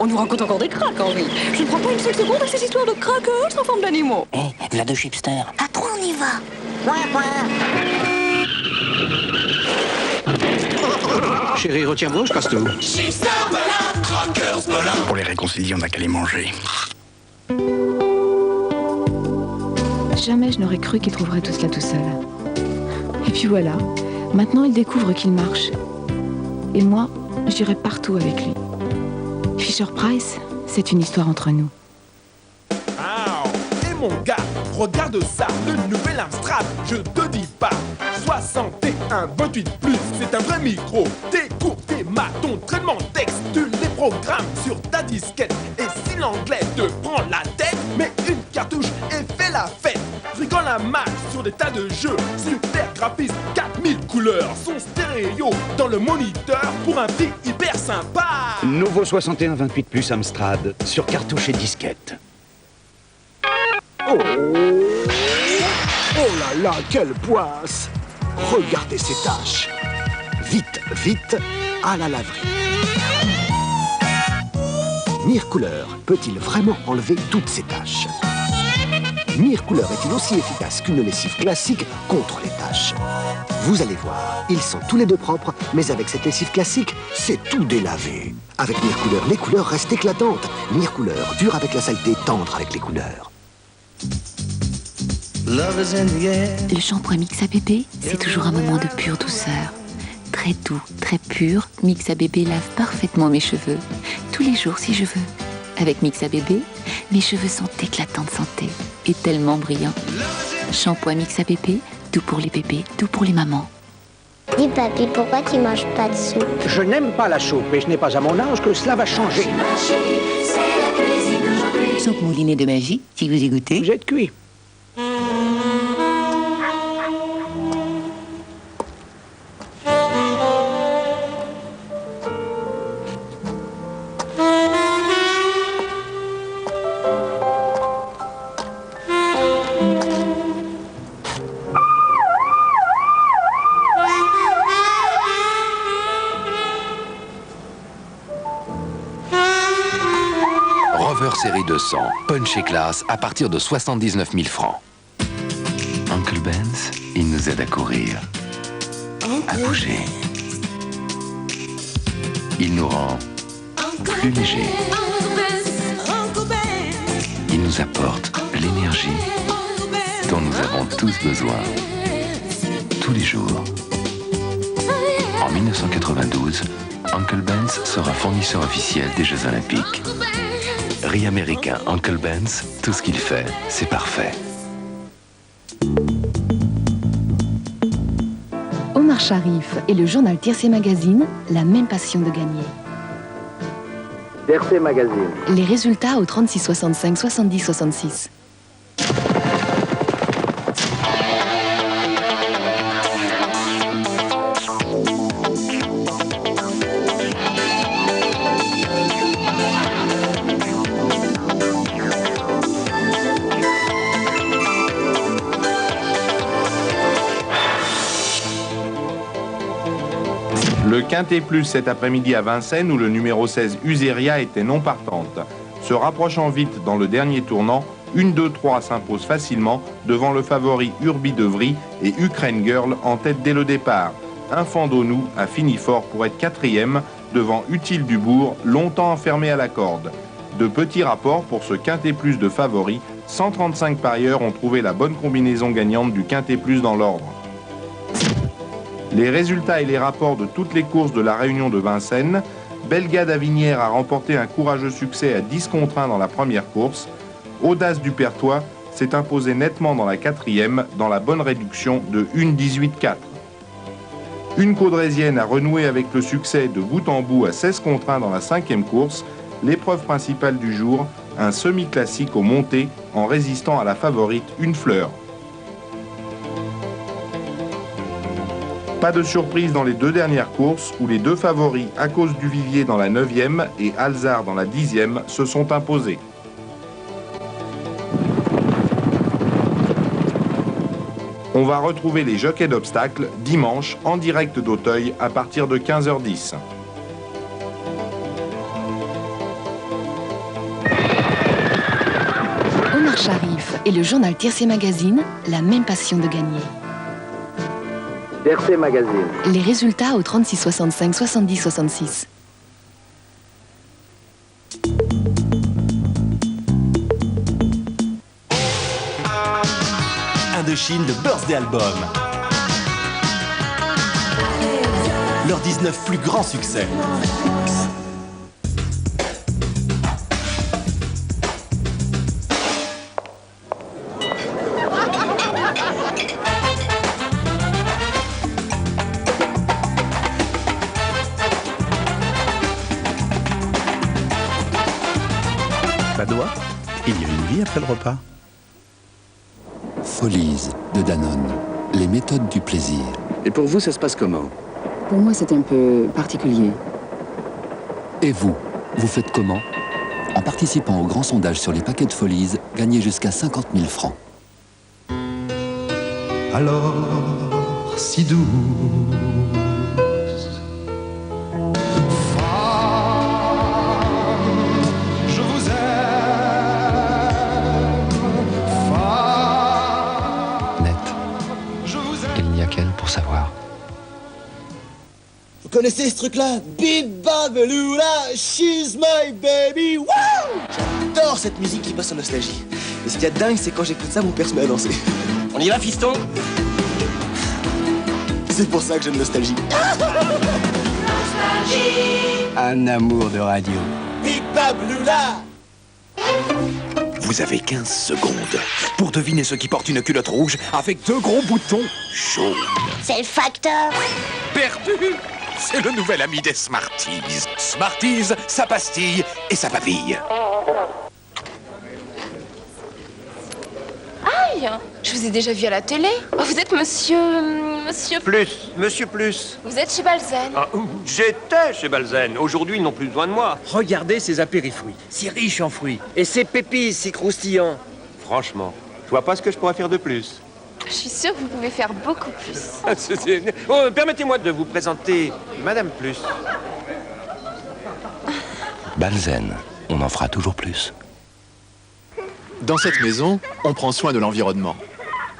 On nous raconte encore des cracks, Henri. Je ne crois pas une seule seconde à ces histoires de crackers en forme d'animaux. V'là de chipster. À trois, on y va. Chérie, retiens-moi, je casse tout. Chipster Melun, Crackers Melun. Pour les réconcilier, on n'a qu'à les manger. Jamais je n'aurais cru qu'il trouverait tout cela tout seul. Et puis voilà, maintenant il découvre qu'il marche. Et moi, j'irai partout avec lui. Fisher-Price, c'est une histoire entre nous. Et mon gars, regarde ça, le nouvel Amstrad, je te dis pas. 61 28 plus, c'est un vrai micro. Tes cours, tes maths, ton traitement de texte, tu les programmes sur ta disquette. Et si l'anglais te prend la tête, mets une cartouche et fais la fête. Rigole un match sur des tas de jeux, super graphisme, 4000 couleurs, son stéréo dans le moniteur pour un prix hyper sympa. Nouveau 61 28 plus Amstrad, sur cartouche et disquette. Oh là là, quelle poisse! Regardez ces taches. Vite, vite, à la laverie. Mircouleur peut-il vraiment enlever toutes ces taches? Mircouleur est-il aussi efficace qu'une lessive classique contre les taches? Vous allez voir, ils sont tous les deux propres, mais avec cette lessive classique, c'est tout délavé. Avec Mircouleur, les couleurs restent éclatantes. Mircouleur, dur avec la saleté, tendre avec les couleurs. Le shampoing Mixa Bébé, c'est toujours un moment de pure douceur. Très doux, très pur, Mixa Bébé lave parfaitement mes cheveux. Tous les jours si je veux. Avec Mixa Bébé, mes cheveux sont éclatants de santé et tellement brillants. Shampoing Mixa Bébé, tout pour les bébés, tout pour les mamans. Dis papy, pourquoi tu manges pas de soupe? Je n'aime pas la soupe et je n'ai pas à mon âge que cela va changer. Soupe moulinée de magie, si vous y goûtez. Vous êtes cuit. Série 200, punch et classe à partir de 79 000 francs. Uncle Benz, il nous aide à courir, à bouger. Il nous rend plus légers. Il nous apporte l'énergie dont nous avons tous besoin, tous les jours. En 1992, Uncle Benz sera fournisseur officiel des Jeux Olympiques. Riz américain Uncle Benz, tout ce qu'il fait, c'est parfait. Omar Sharif et le journal Tiercé Magazine, la même passion de gagner. Tiercé Magazine. Les résultats au 36 65 70 66. Le Quintet Plus cet après-midi à Vincennes où le numéro 16 Useria était non partante. Se rapprochant vite dans le dernier tournant, 1-2-3 s'impose facilement devant le favori Urbi de Vry et Ukraine Girl en tête dès le départ. Infandonou a fini fort pour être quatrième devant Utile Dubourg, longtemps enfermé à la corde. De petits rapports pour ce Quintet Plus de favoris, 135 parieurs ont trouvé la bonne combinaison gagnante du Quintet Plus dans l'ordre. Les résultats et les rapports de toutes les courses de la Réunion de Vincennes. Bellegarde Avinière a remporté un courageux succès à 10 contre 1 dans la première course. Audace du Pertois s'est imposé nettement dans la quatrième, dans la bonne réduction de 1-18-4. Une Caudrésienne a renoué avec le succès de bout en bout à 16 contre 1 dans la cinquième course. L'épreuve principale du jour, un semi-classique au monté en résistant à la favorite Une Fleur. Pas de surprise dans les deux dernières courses où les deux favoris à cause du Vivier dans la 9e et Alzard dans la 10e se sont imposés. On va retrouver les jockeys d'obstacles dimanche en direct d'Auteuil à partir de 15h10. Marche arrive et le journal Tiercé Magazine, la même passion de gagner. Tiercé Magazine. Les résultats au 36 65 70 66. Indochine, le birthday album. Leurs 19 plus grands succès. Padoa, il y a une vie après le repas. Folies de Danone, les méthodes du plaisir. Et pour vous, ça se passe comment? Pour moi, c'est un peu particulier. Et vous, vous faites comment? En participant au grand sondage sur les paquets de Folies, gagnez jusqu'à 50 000 francs. Alors, si douce, je vous aime, Net, il n'y a qu'elle pour savoir. Vous connaissez ce truc-là? Biba Beloula, she's my baby, wouh! J'adore cette musique qui passe en nostalgie. Et ce qu'il y a de dingue, c'est quand j'écoute ça, mon père se met à danser. On y va, fiston? C'est pour ça que j'aime Nostalgie. Un amour de radio. Biba Beloula! Vous avez 15 secondes pour deviner ce qui porte une culotte rouge avec 2 gros boutons jaunes. C'est le facteur. Perdu! C'est le nouvel ami des Smarties. Smarties, ça pastille et ça papille. Aïe! Je vous ai déjà vu à la télé. Oh, vous êtes monsieur Monsieur Plus. Vous êtes chez Balzen. Ah, j'étais chez Balzen. Aujourd'hui, ils n'ont plus besoin de moi. Regardez ces apérifruits, si riches en fruits. Et ces pépites, si croustillants. Franchement, je vois pas ce que je pourrais faire de plus. Je suis sûre que vous pouvez faire beaucoup plus. Oh, permettez-moi de vous présenter Madame Plus. Balzen, on en fera toujours plus. Dans cette maison, on prend soin de l'environnement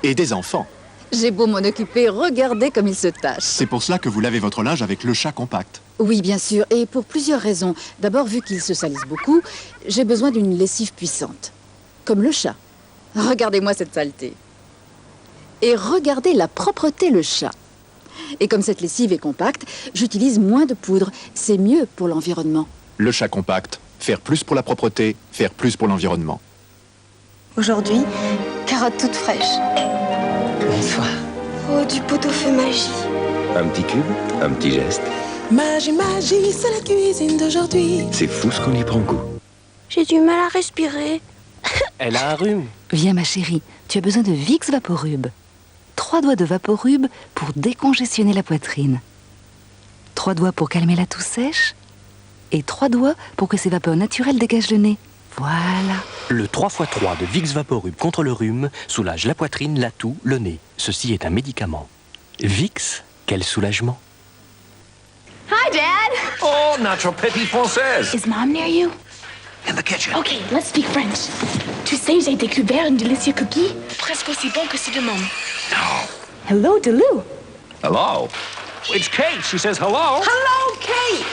et des enfants. J'ai beau m'en occuper, regardez comme il se tâche. C'est pour cela que vous lavez votre linge avec le chat compact. Oui, bien sûr, et pour plusieurs raisons. D'abord, vu qu'il se salisse beaucoup, j'ai besoin d'une lessive puissante. Comme le chat. Regardez-moi cette saleté. Et regardez la propreté, le chat. Et comme cette lessive est compacte, j'utilise moins de poudre. C'est mieux pour l'environnement. Le chat compact. Faire plus pour la propreté, faire plus pour l'environnement. Aujourd'hui, carottes toutes fraîches. Bonsoir. Oh, du pot-au-feu magie. Un petit cube, un petit geste. Magie, magie, c'est la cuisine d'aujourd'hui. C'est fou ce qu'on y prend goût. J'ai du mal à respirer. Elle a un rhume. Viens ma chérie, tu as besoin de Vicks Vaporub. 3 doigts de Vaporub pour décongestionner la poitrine. 3 doigts pour calmer la toux sèche. Et 3 doigts pour que ces vapeurs naturelles dégagent le nez. Voilà. Le 3x3 de Vicks Vaporub contre le rhume soulage la poitrine, la toux, le nez. Ceci est un médicament. Vicks, quel soulagement. Hi, Dad! Oh, notre petite française. Is Mom near you? In the kitchen. Okay, let's speak French. Tu sais, j'ai découvert un délicieux cookie, presque aussi bon que ceux de Mom. Hello, Delou. Hello. It's Kate. She says hello. Hello, Kate.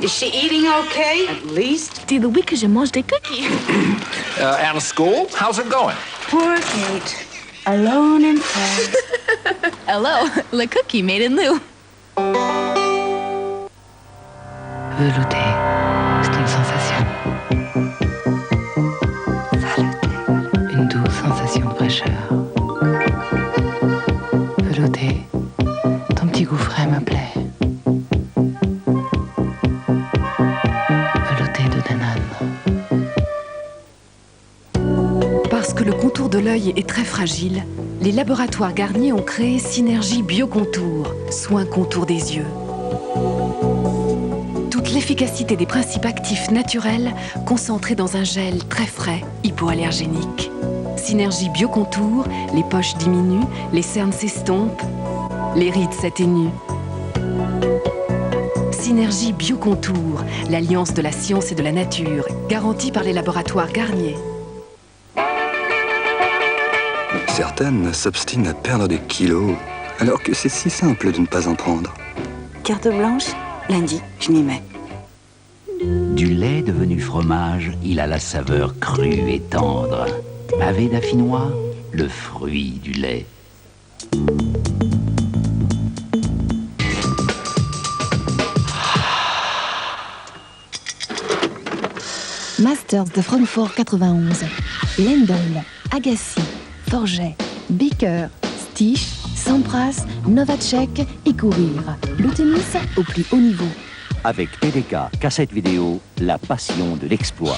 Is she eating okay? At least. Dis-le oui que je mange des cookies. And school? How's it going? Poor Kate. Alone in France. Hello, le cookie made in Lou. Velouté, c'est une sensation. Une douce sensation de fraîcheur. Velouté, ton petit goût frais me plaît. Velouté de Danone. Parce que le contour de l'œil est très fragile, les laboratoires Garnier ont créé Synergie Biocontour, soin contour des yeux. Toute l'efficacité des principes actifs naturels concentrés dans un gel très frais, hypoallergénique. Synergie Biocontour, les poches diminuent, les cernes s'estompent, les rides s'atténuent. Synergie Biocontour, l'alliance de la science et de la nature, garantie par les laboratoires Garnier. certaines s'obstinent à perdre des kilos, alors que c'est si simple de ne pas en prendre. Carte blanche, lundi, je m'y mets. Du lait devenu fromage, il a la saveur crue et tendre. Pavé d'affinois, le fruit du lait. Masters de Francfort 91, Lendl, Agassi, Forget, Baker, Stich, Sampras, Novacek et Courir. Le tennis au plus haut niveau. Avec TDK, cassette vidéo, la passion de l'exploit.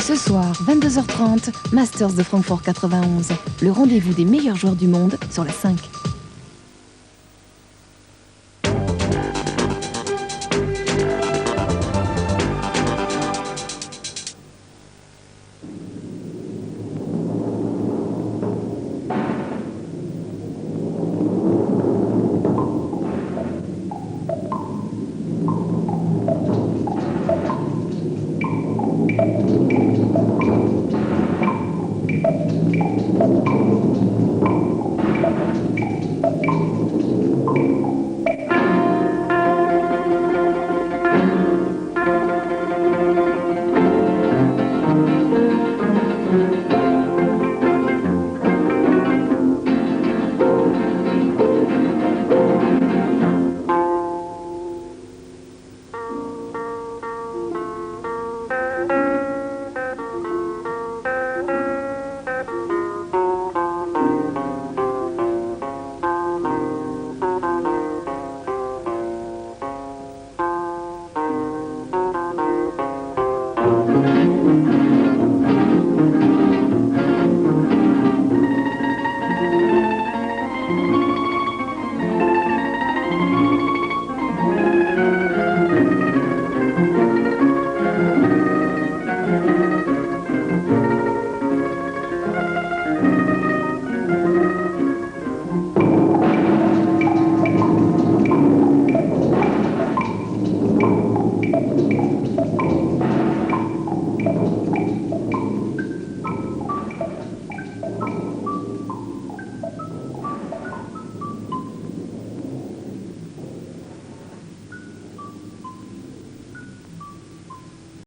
Ce soir, 22h30, Masters de Francfort 91, le rendez-vous des meilleurs joueurs du monde sur la 5.